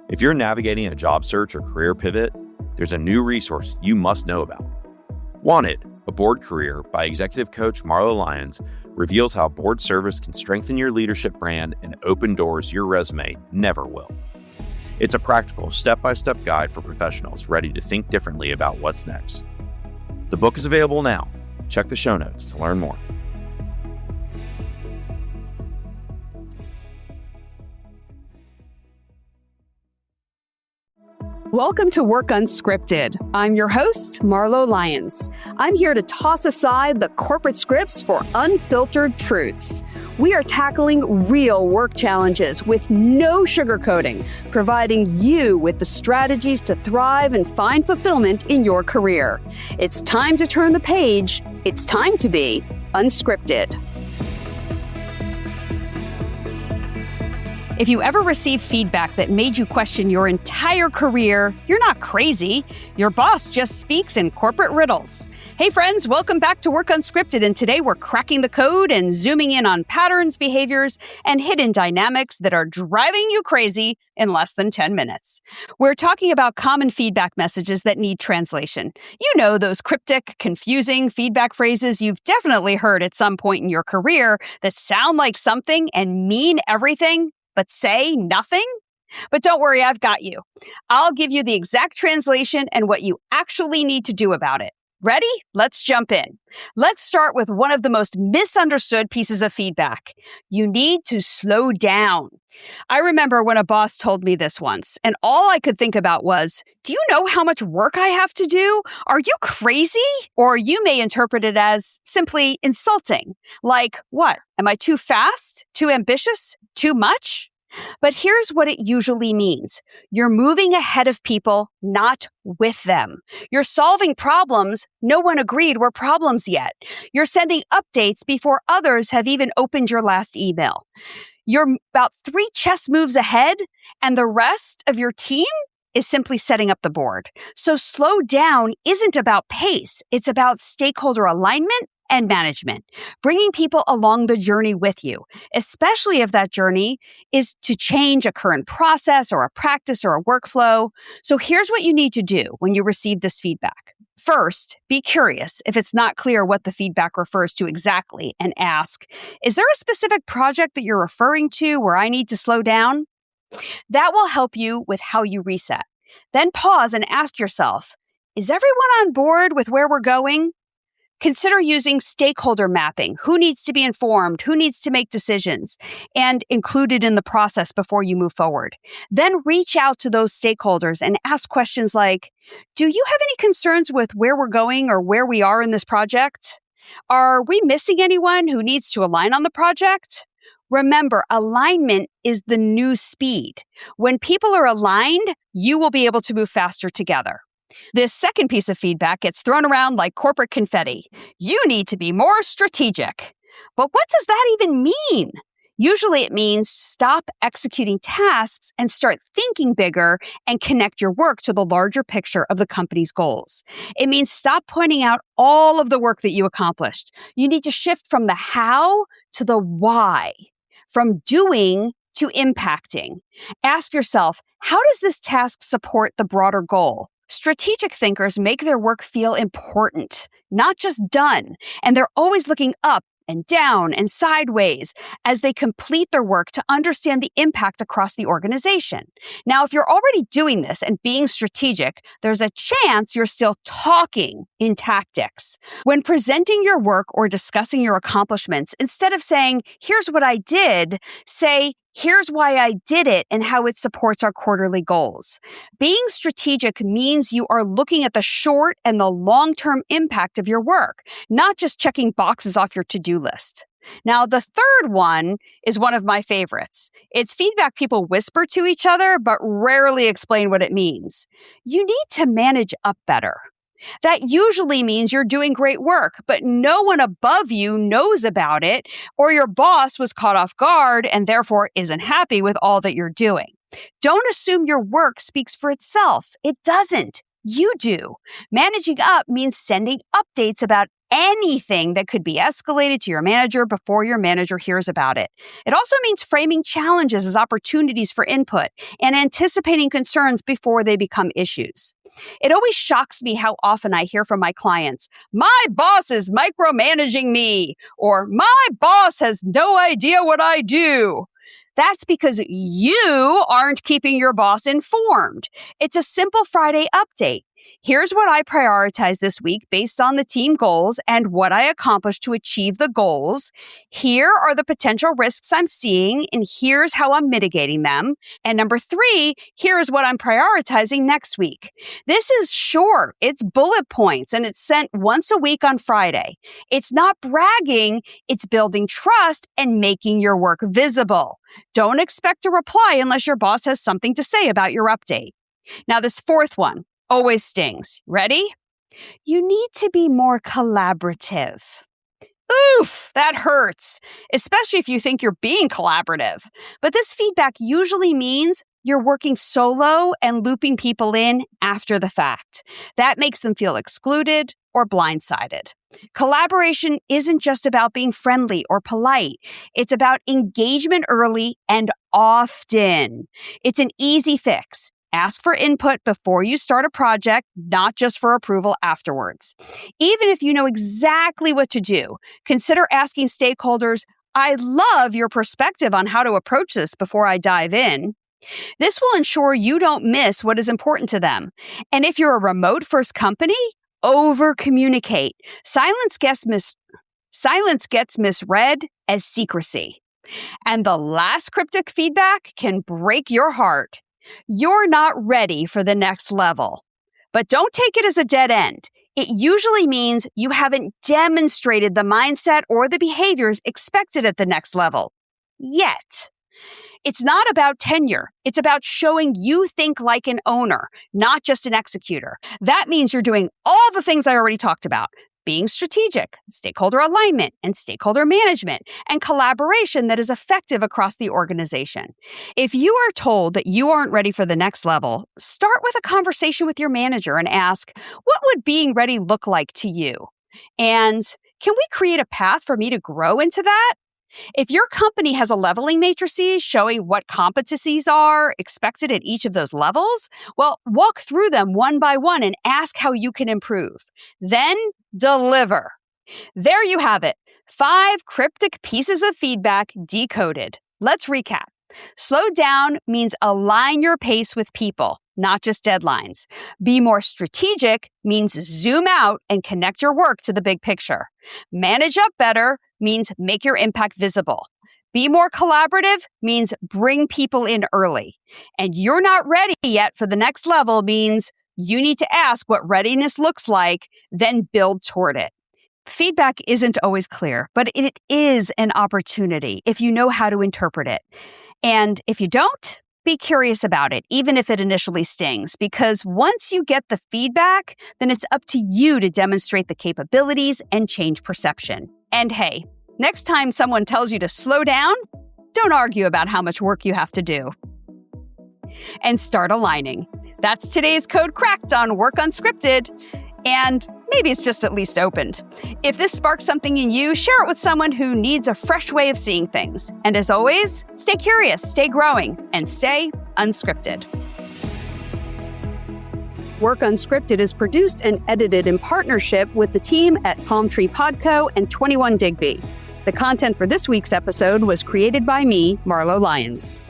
If you're navigating a job search or career pivot, there's a new resource you must know about. Wanted, a board career by executive coach Marlo Lyons, reveals how board service can strengthen your leadership brand and open doors your resume never will. It's a practical, step-by-step guide for professionals ready to think differently about what's next. The book is available now. Check the show notes to learn more. Welcome to Work Unscripted. I'm your host, Marlo Lyons. I'm here to toss aside the corporate scripts for unfiltered truths. We are tackling real work challenges with no sugarcoating, providing you with the strategies to thrive and find fulfillment in your career. It's time to turn the page. It's time to be unscripted. If you ever received feedback that made you question your entire career, you're not crazy. Your boss just speaks in corporate riddles. Hey friends, welcome back to Work Unscripted, and today we're cracking the code and zooming in on patterns, behaviors, and hidden dynamics that are driving you crazy in less than 10 minutes. We're talking about common feedback messages that need translation. You know, those cryptic, confusing feedback phrases you've definitely heard at some point in your career that sound like something and mean everything, but say nothing? But don't worry, I've got you. I'll give you the exact translation and what you actually need to do about it. Ready? Let's jump in. Let's start with one of the most misunderstood pieces of feedback. You need to slow down. I remember when a boss told me this once, and all I could think about was, do you know how much work I have to do? Are you crazy? Or you may interpret it as simply insulting. Like, what? Am I too fast? Too ambitious? Too much? But here's what it usually means. You're moving ahead of people, not with them. You're solving problems no one agreed were problems yet. You're sending updates before others have even opened your last email. You're about 3 chess moves ahead, and the rest of your team is simply setting up the board. So slow down isn't about pace. It's about stakeholder alignment and management, bringing people along the journey with you, especially if that journey is to change a current process or a practice or a workflow. So here's what you need to do when you receive this feedback. First, be curious if it's not clear what the feedback refers to exactly, and ask, is there a specific project that you're referring to where I need to slow down? That will help you with how you reset. Then pause and ask yourself, is everyone on board with where we're going? Consider using stakeholder mapping. Who needs to be informed? Who needs to make decisions? And included in the process before you move forward. Then reach out to those stakeholders and ask questions like, do you have any concerns with where we're going or where we are in this project? Are we missing anyone who needs to align on the project? Remember, alignment is the new speed. When people are aligned, you will be able to move faster together. This second piece of feedback gets thrown around like corporate confetti. You need to be more strategic. But what does that even mean? Usually it means stop executing tasks and start thinking bigger and connect your work to the larger picture of the company's goals. It means stop pointing out all of the work that you accomplished. You need to shift from the how to the why, from doing to impacting. Ask yourself, how does this task support the broader goal? Strategic thinkers make their work feel important, not just done, and they're always looking up and down and sideways as they complete their work to understand the impact across the organization. Now, if you're already doing this and being strategic, there's a chance you're still talking in tactics. When presenting your work or discussing your accomplishments, instead of saying, here's what I did, say, here's why I did it and how it supports our quarterly goals. Being strategic means you are looking at the short and the long-term impact of your work, not just checking boxes off your to-do list. Now, the third one is one of my favorites. It's feedback people whisper to each other, but rarely explain what it means. You need to manage up better. That usually means you're doing great work, but no one above you knows about it, or your boss was caught off guard and therefore isn't happy with all that you're doing. Don't assume your work speaks for itself. It doesn't. You do. Managing up means sending updates about anything that could be escalated to your manager before your manager hears about it. It also means framing challenges as opportunities for input and anticipating concerns before they become issues. It always shocks me how often I hear from my clients, "My boss is micromanaging me," or "My boss has no idea what I do." That's because you aren't keeping your boss informed. It's a simple Friday update. Here's what I prioritize this week based on the team goals and what I accomplished to achieve the goals. Here are the potential risks I'm seeing, and here's how I'm mitigating them. And number 3, here is what I'm prioritizing next week. This is short. It's bullet points, and it's sent once a week on Friday. It's not bragging. It's building trust and making your work visible. Don't expect a reply unless your boss has something to say about your update. Now, this 4th one always stings. Ready? You need to be more collaborative. Oof, that hurts, especially if you think you're being collaborative. But this feedback usually means you're working solo and looping people in after the fact. That makes them feel excluded or blindsided. Collaboration isn't just about being friendly or polite. It's about engagement early and often. It's an easy fix. Ask for input before you start a project, not just for approval afterwards. Even if you know exactly what to do, consider asking stakeholders, "I love your perspective on how to approach this before I dive in." This will ensure you don't miss what is important to them. And if you're a remote-first company, over-communicate. Silence gets misread as secrecy. And the last cryptic feedback can break your heart. You're not ready for the next level. But don't take it as a dead end. It usually means you haven't demonstrated the mindset or the behaviors expected at the next level yet. It's not about tenure. It's about showing you think like an owner, not just an executor. That means you're doing all the things I already talked about. Being strategic, stakeholder alignment, and stakeholder management, and collaboration that is effective across the organization. If you are told that you aren't ready for the next level, start with a conversation with your manager and ask, what would being ready look like to you? And can we create a path for me to grow into that? If your company has a leveling matrices showing what competencies are expected at each of those levels, well, walk through them one by one and ask how you can improve. Then deliver. There you have it. 5 cryptic pieces of feedback decoded. Let's recap. Slow down means align your pace with people, not just deadlines. Be more strategic means zoom out and connect your work to the big picture. Manage up better means make your impact visible. Be more collaborative means bring people in early. And you're not ready yet for the next level means you need to ask what readiness looks like, then build toward it. Feedback isn't always clear, but it is an opportunity if you know how to interpret it. And if you don't, be curious about it, even if it initially stings, because once you get the feedback, then it's up to you to demonstrate the capabilities and change perception. And hey, next time someone tells you to slow down, don't argue about how much work you have to do. And start aligning. That's today's code cracked on Work Unscripted. And maybe it's just at least opened. If this sparks something in you, share it with someone who needs a fresh way of seeing things. And as always, stay curious, stay growing, and stay unscripted. Work Unscripted is produced and edited in partnership with the team at Palm Tree Podco and 21 Digby. The content for this week's episode was created by me, Marlo Lyons.